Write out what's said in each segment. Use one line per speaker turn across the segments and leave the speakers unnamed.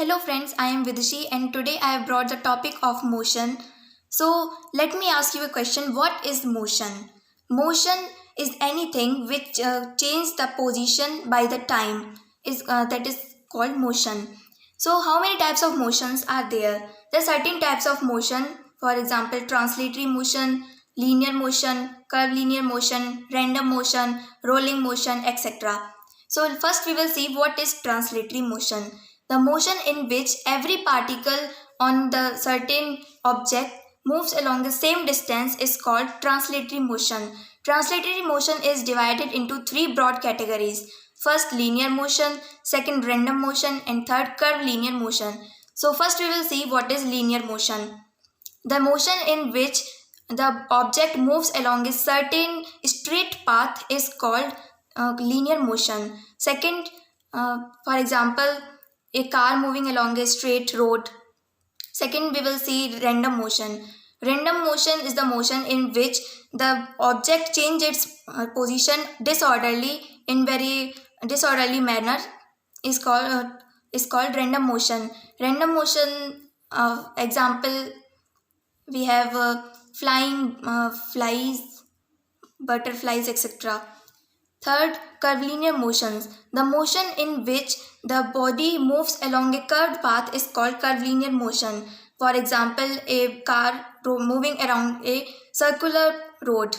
Hello friends, I am Vidushi and today I have brought the topic of motion. So let me ask you a question. What is motion? Motion is anything which changes the position by the time that is called motion. So how many types of motions are there? There are certain types of motion, for example translatory motion, linear motion, curvilinear motion, random motion, rolling motion, etc. So first we will see what is translatory motion. The motion in which every particle on the certain object moves along the same distance is called translatory motion. Translatory motion is divided into three broad categories. First linear motion, second random motion and third curvilinear motion. So first we will see what is linear motion. The motion in which the object moves along a certain straight path is called linear motion. Second, for example, a car moving along a straight road. Second, we will see random motion. Random motion is the motion in which the object changes its position disorderly in very disorderly manner is called random motion. Random motion example we have flying flies, butterflies, etc. Third, curvilinear motions. The motion in which the body moves along a curved path is called curvilinear motion. For example, a car moving around a circular road.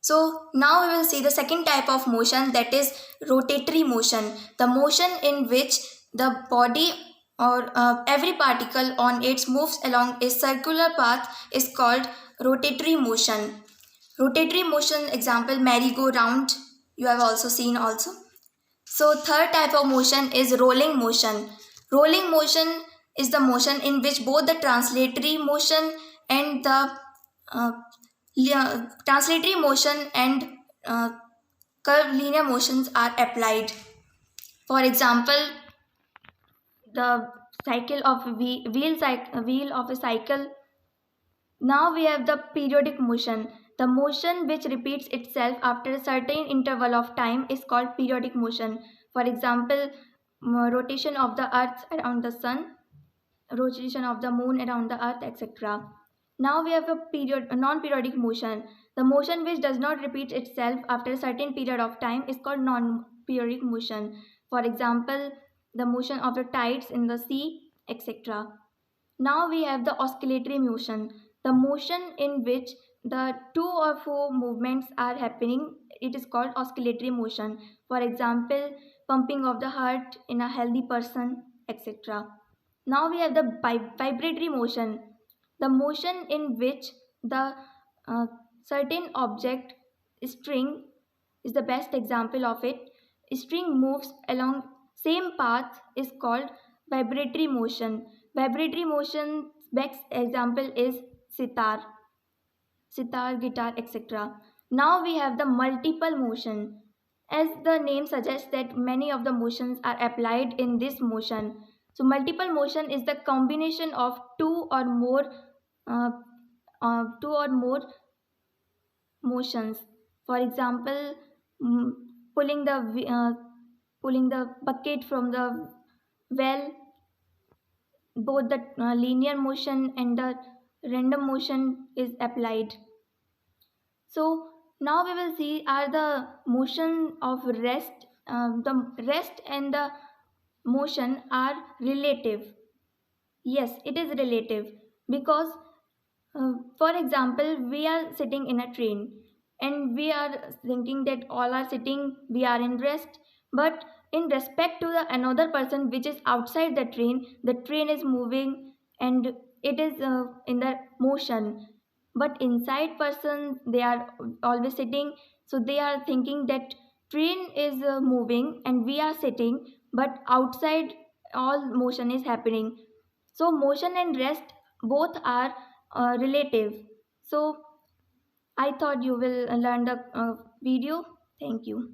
So now we will see the second type of motion, that is rotatory motion. The motion in which the body or every particle on it moves along a circular path is called rotatory motion. Rotatory motion example merry-go-round you have also seen also. So third type of motion is rolling motion. Rolling motion is the motion in which both the translatory motion and the uh, translatory motion and uh, curvilinear motions are applied. For example, the cycle of wheel of a cycle. Now we have the periodic motion. The motion which repeats itself after a certain interval of time is called periodic motion. For example, rotation of the earth around the sun, rotation of the moon around the earth, etc. Now we have a non-periodic motion. The motion which does not repeat itself after a certain period of time is called non-periodic motion. For example, the motion of the tides in the sea, etc. Now we have the oscillatory motion, the motion in which the two or four movements are happening. It is called oscillatory motion. For example, pumping of the heart in a healthy person, etc. Now we have the vibratory motion, the motion in which the uh, certain object string is the best example of it. String moves along same path is called vibratory motion. Vibratory motion best example is sitar, guitar, etc. Now we have the multiple motion. As the name suggests that many of the motions are applied in this motion. So multiple motion is the combination of uh, two or more motions. For example, mm, pulling the pulling the bucket from the well. Both the linear motion and the random motion is applied. So now we will see are the motion of rest. The rest and the motion are relative. Yes, it is relative because, for example, we are sitting in a train and we are thinking that all are sitting, we are in rest, but in respect to the another person which is outside the train is moving and it is in the motion. But inside person, they are always sitting, so they are thinking that train is moving and we are sitting, but outside all motion is happening. So motion and rest both are relative. So I thought you will learn the video. Thank you.